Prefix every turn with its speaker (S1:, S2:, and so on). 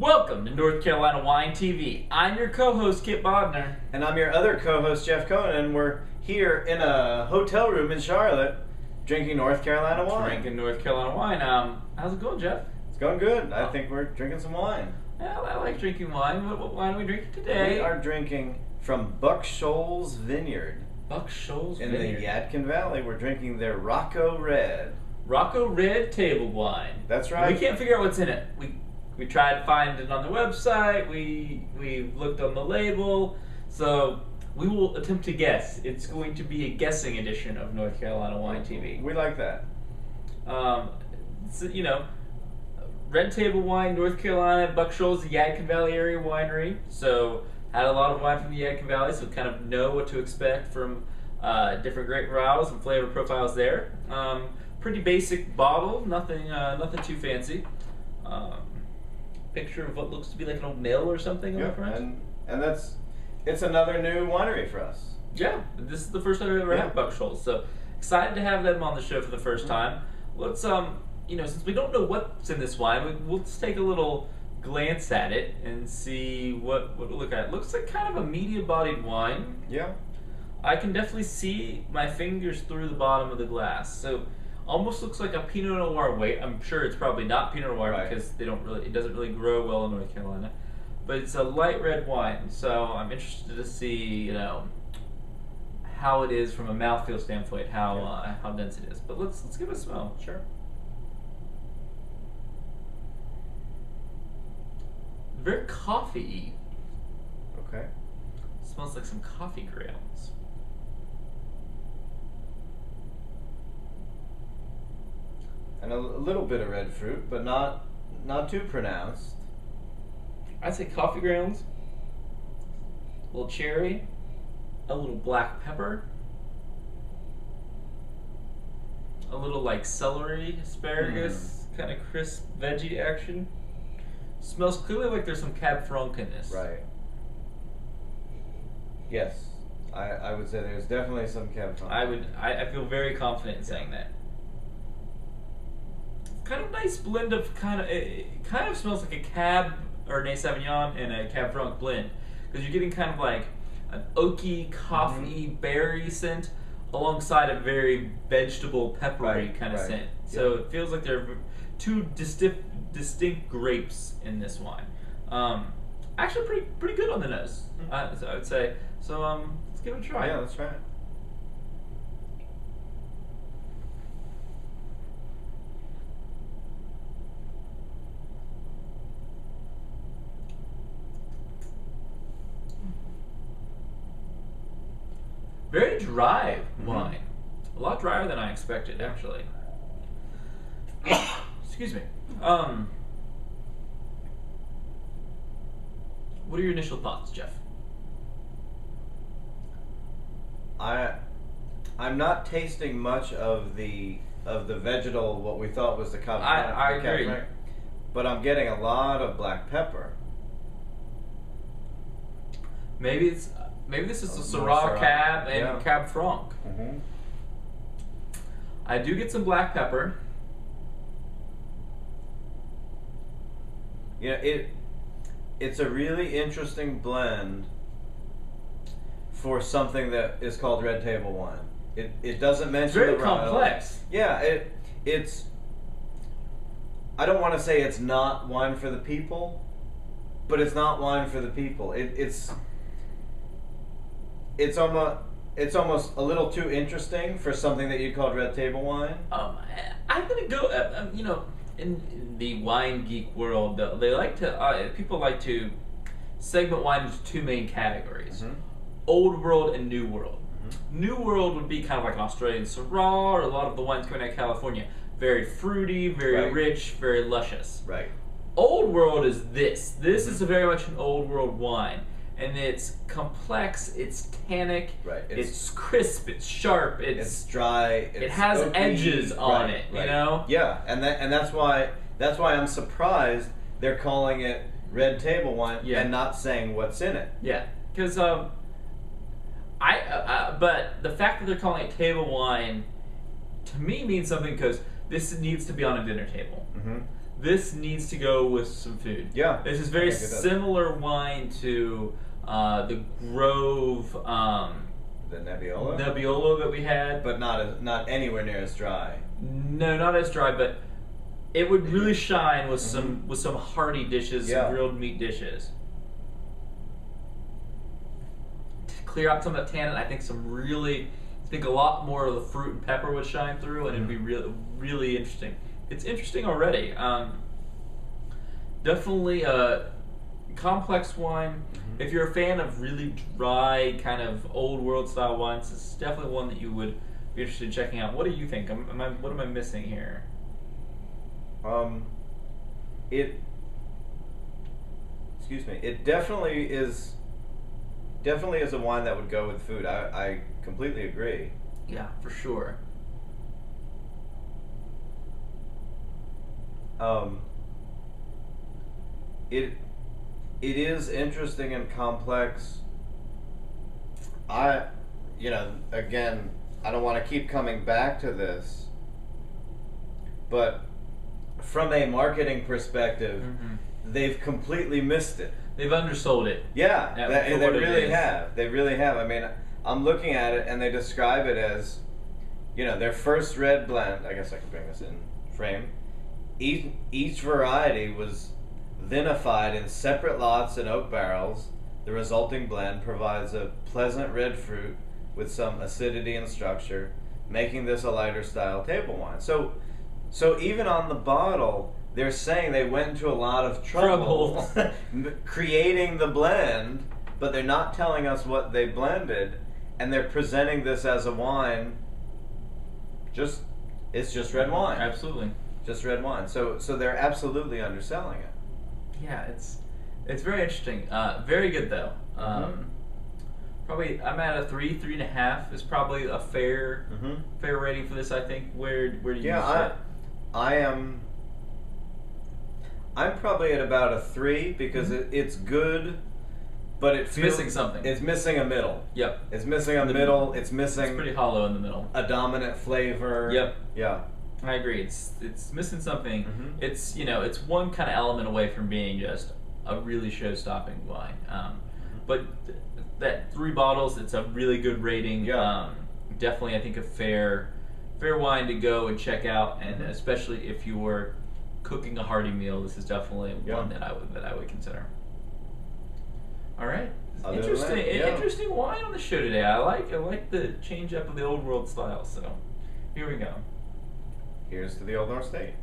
S1: Welcome to North Carolina Wine TV. I'm your co-host, Kit Bodner.
S2: And I'm your other co-host, Jeff Cohen, and we're here in a hotel room in Charlotte drinking North Carolina wine.
S1: Drinking North Carolina wine. How's it going, Jeff?
S2: It's going good. I think we're drinking some wine.
S1: Yeah, I like drinking wine. What wine are we drinking today?
S2: We are drinking from Shoals Vineyard.
S1: Shoals
S2: in
S1: Vineyard.
S2: the Yadkin Valley. We're drinking their Rocco Red.
S1: Rocco Red table wine.
S2: That's right.
S1: We can't figure out what's in it. We tried to find it on the website. We looked on the label. So we will attempt to guess. It's going to be a guessing edition of North Carolina Wine TV.
S2: We like that.
S1: So, red table wine, North Carolina, Shoals, the Yadkin Valley area winery. So had a lot of wine from the Yadkin Valley, so kind of know what to expect from different grape varietals and flavor profiles there. Pretty basic bottle, nothing too fancy. Picture of what looks to be like an old mill or something on the front.
S2: And it's another new winery for us.
S1: Yeah, this is the first time I've ever had Shoals, so excited to have them on the show for the first time. Let's since we don't know what's in this wine, we'll just take a little glance at it and see what to look at. It looks like kind of a medium-bodied wine.
S2: Yeah.
S1: I can definitely see my fingers through the bottom of the glass. So almost looks like a Pinot Noir weight. I'm sure it's probably not Pinot Noir because it doesn't really grow well in North Carolina. But it's a light red wine, so I'm interested to see, how it is from a mouthfeel standpoint, how dense it is. But let's give it a smell.
S2: Sure.
S1: Very coffee-y.
S2: Okay.
S1: Smells like some coffee grounds.
S2: And a little bit of red fruit, but not too pronounced.
S1: I'd say coffee grounds, a little cherry, a little black pepper, a little like celery, asparagus, kind of crisp veggie action. Smells clearly like there's some Cab Franc in this.
S2: Right. Yes, I would say there's definitely some Cab Franc.
S1: I feel very confident in saying that. Kind of nice blend of it kind of smells like a Cab Cabernet Sauvignon and a Cab Franc blend, because you're getting kind of like an oaky, coffee, berry scent alongside a very vegetable, peppery kind of scent. So it feels like there are two distinct grapes in this wine. Actually, pretty good on the nose, I would say. So let's give it a try.
S2: Yeah, let's try it.
S1: Very dry wine. A lot drier than I expected, actually. Excuse me. What are your initial thoughts, Jeff?
S2: I'm not tasting much of the vegetal, what we thought was the Cab Franc.
S1: I agree.
S2: But I'm getting a lot of black pepper.
S1: Maybe this is the Syrah Cab and Cab Franc.
S2: Mm-hmm.
S1: I do get some black pepper.
S2: It's a really interesting blend for something that is called red table wine. It doesn't mention
S1: very
S2: the
S1: complex.
S2: Yeah, it's. I don't want to say it's not wine for the people, but it's not wine for the people. It's almost a little too interesting for something that you called red table wine.
S1: I'm gonna go. In the wine geek world, people like to segment wine into two main categories: Old World and New World. New World would be kind of like an Australian Syrah, or a lot of the wines coming out of California. Very fruity, very rich, very luscious.
S2: Right.
S1: Old World is this. This is very much an Old World wine. And it's complex, it's tannic, it's crisp, it's sharp, it's
S2: dry,
S1: it has
S2: oaky,
S1: edges on it, you know?
S2: Yeah, and that's why I'm surprised they're calling it red table wine and not saying what's in it.
S1: Yeah, because but the fact that they're calling it table wine to me means something, because this needs to be on a dinner table. this needs to go with some food.
S2: Yeah.
S1: This is very
S2: I think it does.
S1: similar wine to the Grove
S2: The Nebbiolo?
S1: Nebbiolo that we had.
S2: But not anywhere near as dry.
S1: No, not as dry, but it would really shine with some hearty dishes,
S2: Yeah.
S1: some grilled meat dishes. To clear out some of that tannin, I think a lot more of the fruit and pepper would shine through, and it'd be really, really interesting. It's interesting already. Definitely a complex wine. If you're a fan of really dry, kind of old world style wines, this is definitely one that you would be interested in checking out. What do you think? What am I missing here?
S2: It definitely is a wine that would go with food. I completely agree.
S1: Yeah, for sure.
S2: It is interesting and complex. Again, I don't want to keep coming back to this, but from a marketing perspective, they've completely missed it.
S1: They've undersold it.
S2: Yeah, they really
S1: is.
S2: have. They really have. I mean, I'm looking at it, and they describe it as, their first red blend. I guess I can bring this in frame. Each variety was vinified in separate lots in oak barrels. The resulting blend provides a pleasant red fruit with some acidity and structure, making this a lighter style table wine. So even on the bottle, they're saying they went into a lot of trouble creating the blend, but they're not telling us what they blended, and they're presenting this as a wine. It's just red wine.
S1: Absolutely.
S2: Just red wine. So they're absolutely underselling it.
S1: Yeah, it's very interesting. Very good though. Probably I'm at a 3.5 is probably a fair rating for this. I think. Where do you sit?
S2: I am. I'm probably at about a 3 because it's good, but it's
S1: missing something.
S2: It's missing a middle.
S1: Yep.
S2: It's missing a middle. It's missing.
S1: It's pretty hollow in the middle.
S2: A dominant flavor.
S1: Yep.
S2: Yeah.
S1: I agree. It's missing something. It's it's one kind of element away from being just a really show-stopping wine. But that 3 bottles, it's a really good rating.
S2: Yeah.
S1: Definitely, I think a fair wine to go and check out, and especially if you were cooking a hearty meal, this is definitely one that I would consider. All right. Interesting wine on the show today. I like the change up of the old world style. So here we go.
S2: Here's to the Old North State.